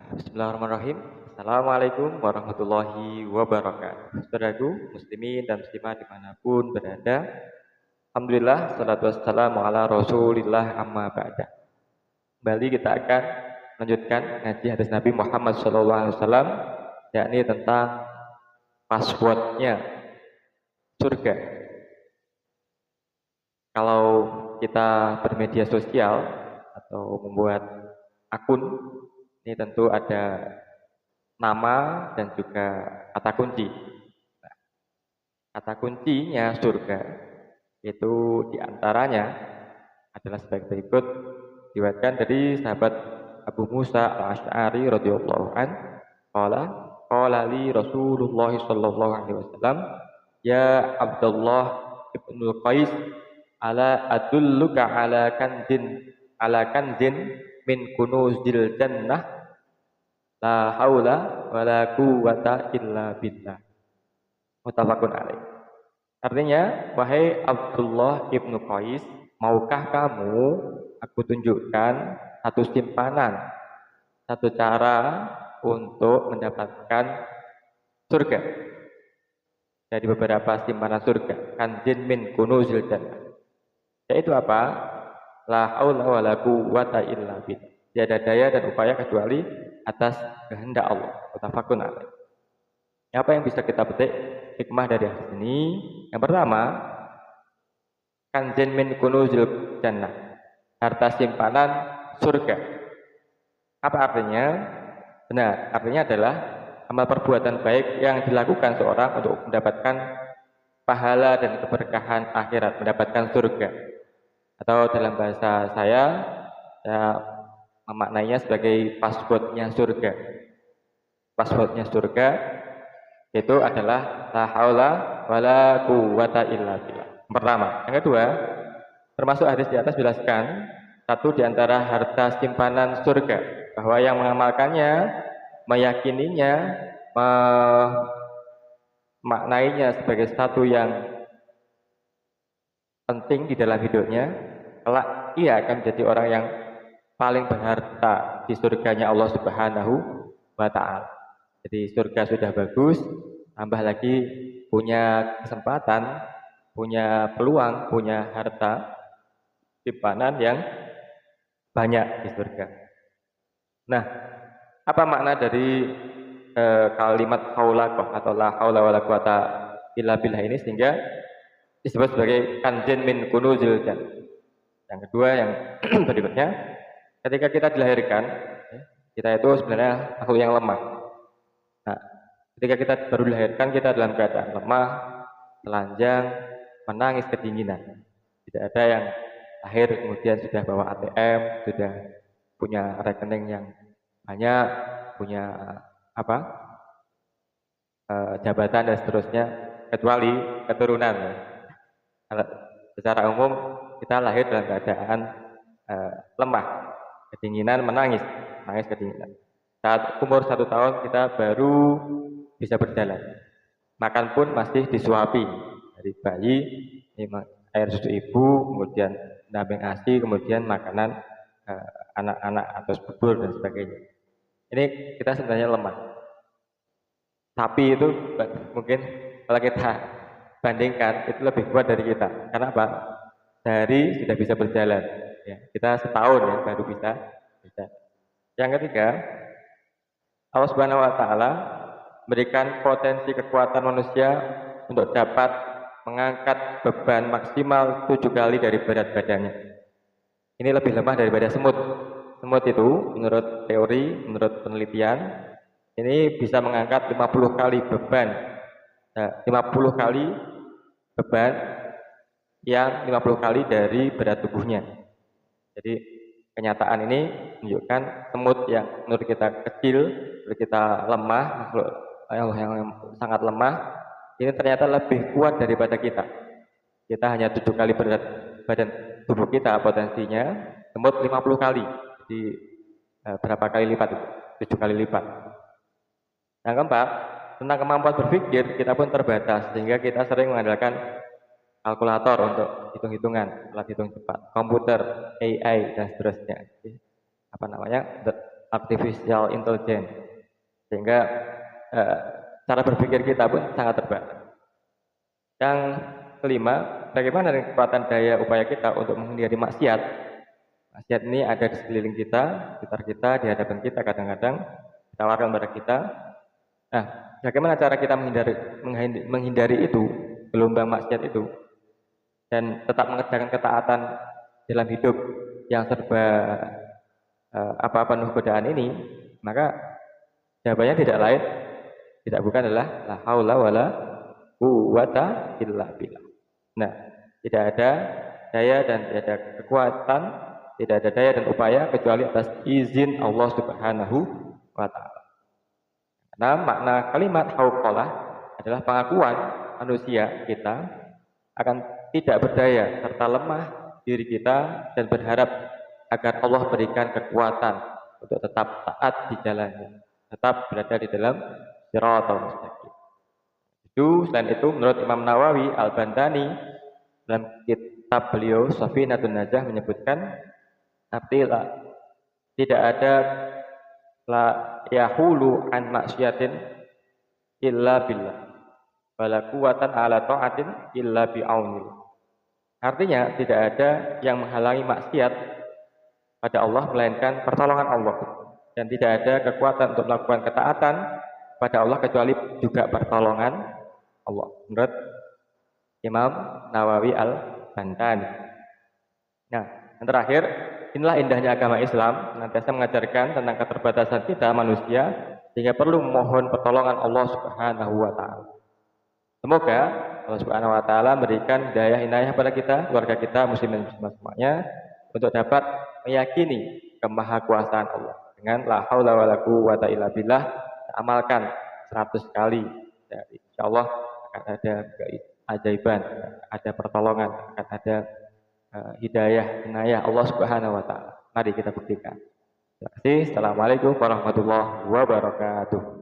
Bismillahirrahmanirrahim. Assalamualaikum warahmatullahi wabarakatuh. Saudaraku, muslimin dan muslimah dimanapun berada. Alhamdulillah, salatu wassalamu ala rasulillah amma ba'da. Kembali kita akan lanjutkan ngaji hadis Nabi Muhammad SAW, yakni tentang passwordnya surga. Kalau kita bermedia sosial atau membuat akun, ini tentu ada nama dan juga kata kunci. Nah, kata kuncinya surga itu diantaranya adalah sebagai berikut, diriwayatkan dari sahabat Abu Musa al-Asy'ari radhiyallahu an, qala li Rasulullah sallallahu alaihi wasallam, ya Abdullah ibnu Qais, ala adulluka ala kanzin min kunuzil jannah, la haula wala quwwata illa billah. Muttafaqun alaih. Artinya, wahai Abdullah ibnu Qais, maukah kamu aku tunjukkan satu simpanan, satu cara untuk mendapatkan surga dari beberapa simpanan surga, kanzin min kunuzil jannah. Yaitu apa? La haula wala quwwata illa billah. Tiada daya dan upaya kecuali atas kehendak Allah. Muttafaqun alaih. Apa yang bisa kita petik hikmah dari hadis ini? Yang pertama, kanzin min kunuzil jannah, harta simpanan surga. Apa artinya? Benar, artinya adalah amal perbuatan baik yang dilakukan seorang untuk mendapatkan pahala dan keberkahan akhirat, mendapatkan surga. Atau dalam bahasa saya memaknainya sebagai passwordnya surga. Passwordnya surga itu adalah la haula wala quwwata illa billah. Pertama. Yang kedua, termasuk hadis di atas jelaskan satu di antara harta simpanan surga, bahwa yang mengamalkannya, meyakininya, memaknainya sebagai satu yang penting di dalam hidupnya, kelak ia akan menjadi orang yang paling berharta di surganya Allah Subhanahu wa ta'ala. Jadi surga sudah bagus, tambah lagi punya kesempatan, punya peluang, punya harta simpanan yang banyak di surga. Nah, apa makna dari kalimat haulaqah atau la haula wala quwata illa billah ini sehingga disebut sebagai kanzin min kunuzil jannah? Yang kedua, yang berikutnya, ketika kita dilahirkan, kita itu sebenarnya makhluk yang lemah. Nah, ketika kita baru dilahirkan, kita dalam keadaan lemah, telanjang, menangis kedinginan. Tidak ada yang lahir kemudian sudah bawa ATM, sudah punya rekening yang banyak, punya jabatan dan seterusnya, kecuali keturunan. Secara umum kita lahir dalam keadaan lemah, kedinginan, menangis kedinginan. Saat umur 1 tahun kita baru bisa berjalan. Makan pun masih disuapi dari bayi, air susu ibu, kemudian damping ASI, kemudian makanan anak-anak atau bubur dan sebagainya. Ini kita sebenarnya lemah. Sapi itu mungkin kalau kita bandingkan itu lebih kuat dari kita. Karena apa? Dari sudah bisa berjalan. Ya, kita setahun ya baru bisa. Yang ketiga, Allah Subhanahu wa ta'ala memberikan potensi kekuatan manusia untuk dapat mengangkat beban maksimal 7 kali dari berat badannya. Ini lebih lemah daripada semut. Semut itu menurut teori, menurut penelitian, ini bisa mengangkat 50 kali beban. Nah, 50 kali beban yang 50 kali dari berat tubuhnya. Jadi kenyataan ini menunjukkan semut yang menurut kita kecil, menurut kita lemah, makhluk yang sangat lemah, ini ternyata lebih kuat daripada kita. Kita hanya 7 kali berat badan tubuh kita potensinya, semut 50 kali. Jadi berapa kali lipat itu? 7 kali lipat. Yang keempat, tentang kemampuan berpikir kita pun terbatas, sehingga kita sering mengandalkan kalkulator untuk hitung-hitungan, alat hitung cepat, komputer, AI dan seterusnya. artificial intelligence, sehingga cara berpikir kita pun sangat terbatas. Yang kelima, bagaimana dengan kekuatan daya upaya kita untuk menghindari maksiat? Maksiat ini ada di sekeliling kita, di sekitar kita, di hadapan kita, kadang-kadang ditawarkan pada kita. Nah, bagaimana cara kita menghindari itu, gelombang maksiat itu, dan tetap mengerjakan ketaatan dalam hidup yang serba penuh godaan ini? Maka jawabannya tidak bukan adalah la haula wala quwwata illa billah. Nah, tidak ada daya dan tidak ada kekuatan, tidak ada daya dan upaya kecuali atas izin Allah Subhanahu wa taala. Karena makna kalimat hauqalah adalah pengakuan manusia kita akan tidak berdaya serta lemah diri kita dan berharap agar Allah berikan kekuatan untuk tetap taat di jalannya, tetap berada di dalam shiratal mustaqim. Selain itu, menurut Imam Nawawi Al-Bantani dalam kitab beliau Safinatun Najah menyebutkan artinya tidak ada la yahulu an maksiatin illa billah wala quwwatan ala ta'atin illa bi'aunil. Artinya tidak ada yang menghalangi maksiat pada Allah melainkan pertolongan Allah, dan tidak ada kekuatan untuk melakukan ketaatan pada Allah kecuali juga pertolongan Allah, menurut Imam Nawawi Al-Bantani. Nah, yang terakhir, inilah indahnya agama Islam, senantiasa mengajarkan tentang keterbatasan kita manusia sehingga perlu memohon pertolongan Allah Subhanahu wa taala. Semoga Allah Subhanahu wa taala memberikan hidayah inayah pada kita, keluarga kita, muslimin muslimat semuanya, untuk dapat meyakini kemahakuasaan Allah dengan la haula wala quwwata illa billah, amalkan 100 kali, ya, insyaallah akan ada keajaiban, ada pertolongan, akan ada hidayah inayah Allah Subhanahu wa taala. Mari kita buktikan. Terima kasih. Assalamualaikum warahmatullahi wabarakatuh.